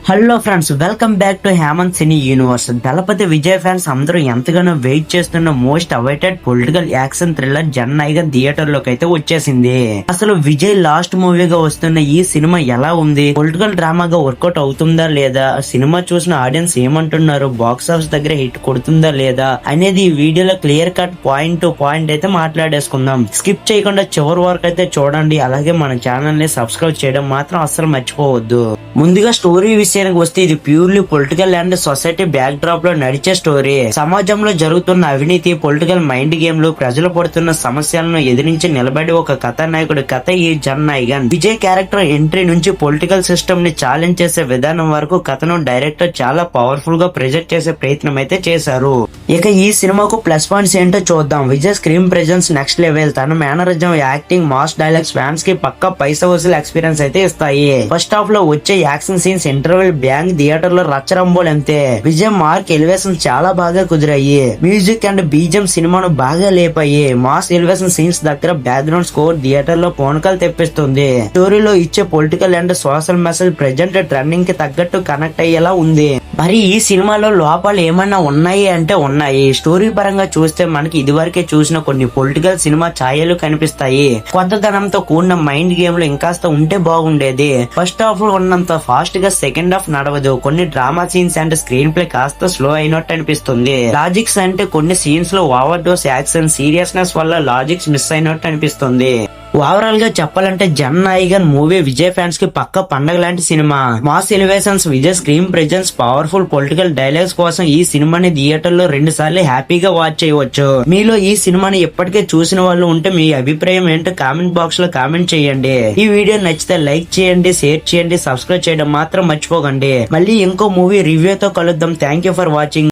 Hello friends, welcome back to Hemanth cine universe. Thalapathy Vijay fans అందరూ ఎంతగానో wait చేస్తున్న most awaited political action thriller Jananayagan theatre లోకి అయితే వచ్చేసింది. అసలు విజయ్ లాస్ట్ మూవీగా వస్తున్న ఈ సినిమా ఎలా ఉంది, పొలిటికల్ డ్రామాగా వర్కౌట్ అవుతుందా లేదా, సినిమా చూసిన ఆడియన్స్ ఏమంటున్నారు, బాక్స్ ఆఫీస్ దగ్గర హిట్ కొడుతుందా లేదా అనేది ఈ వీడియోలో clear cut point to point అయితే మాట్లాడేసుకుందాం. స్కిప్ చేయకుండా చివరి వరకు అయితే చూడండి. అలాగే మన ఛానల్ ని సబ్స్క్రైబ్ చేయడం మాత్రం అస్సలు మర్చిపోవద్దు. ముందుగా స్టోరీ విషయానికి వస్తే ఇది purely political and society back drop లో నడిచే స్టోరీ. సమాజంలో జరుగుతున్న అవినీతి, పొలిటికల్ మైండ్ గేమ్లు, ప్రజలు పడుతున్న సమస్యలను ఎదిరించి నిలబడి ఒక కథానాయకుడి కథ ఈ జననాయకన్. విజయ్ క్యారెక్టర్ ఎంట్రీ నుంచి పొలిటికల్ సిస్టమ్ ని ఛాలెంజ్ చేసే విధానం వరకు కథను డైరెక్టర్ చాలా పవర్ఫుల్ గా ప్రెజెంట్ చేసే ప్రయత్నం అయితే చేశారు. ఇక ఈ సినిమాకు ప్లస్ పాయింట్స్ ఏంటో చూద్దాం. Vijay screen presence next level. తన mannerism, acting, mass dialogues fans కి పక్కా పైసా వసూలు ఎక్స్పీరియన్స్ అయితే ఇస్తాయి. ఫస్ట్ హాఫ్ లో వచ్చే action scenes, interval, bank, theatre లో రచ్చరంబోల్ అంతే. విజయ్ మార్క్ ఎలివేషన్ చాలా బాగా కుదిరాయి. మ్యూజిక్ అండ్ బీజిఎం సినిమాను బాగా లేపాయి. మాస్ ఎలివేషన్ సీన్స్ దగ్గర బ్యాక్గ్రౌండ్ స్కోర్ థియేటర్ లో పోనకాలు తెప్పిస్తుంది. స్టోరీలో ఇచ్చే political and social message present trending కి తగ్గట్టు కనెక్ట్ అయ్యేలా ఉంది. మరి ఈ సినిమాలో లోపాలు ఏమన్నా ఉన్నాయి అంటే ఉన్నాయి. స్టోరీ పరంగా చూస్తే మనకి ఇదివరకే చూసిన కొన్ని పొలిటికల్ సినిమా ఛాయలు కనిపిస్తాయి. కొత్తదనంతో కూడిన మైండ్ గేమ్ లో ఇంకాస్త ఉంటే బాగుండేది. ఫస్ట్ హాఫ్ లో ఉన్నంత ఫాస్ట్ గా సెకండ్ హాఫ్ నడవదు. కొన్ని drama scenes and screen play కాస్త స్లో అయినట్టు అనిపిస్తుంది. లాజిక్స్ అంటే కొన్ని సీన్స్ లో ఓవర్ డోస్ యాక్షన్, సీరియస్నెస్ వల్ల లాజిక్స్ మిస్ అయినట్టు అనిపిస్తుంది. ఓవరాల్ గా చెప్పాలంటే జననాయకన్ మూవీ విజయ్ ఫ్యాన్స్ కి పక్క పండగ లాంటి cinema. Mass elevations, Vijay screen presence, powerful political dialogues కోసం ఈ సినిమాని థియేటర్ లో 2 సార్లు హ్యాపీగా వాచ్ చేయవచ్చు. మీలో ఈ సినిమాని ఇప్పటికే చూసిన వాళ్ళు ఉంటే మీ అభిప్రాయం ఏంటో కామెంట్ బాక్స్ లో కామెంట్ చేయండి. ఈ వీడియో నచ్చితే లైక్ చేయండి, షేర్ చేయండి, సబ్స్క్రైబ్ చేయడం మాత్రం మర్చిపోకండి. మళ్ళీ ఇంకో మూవీ రివ్యూతో కలుద్దాం. Thank you for watching.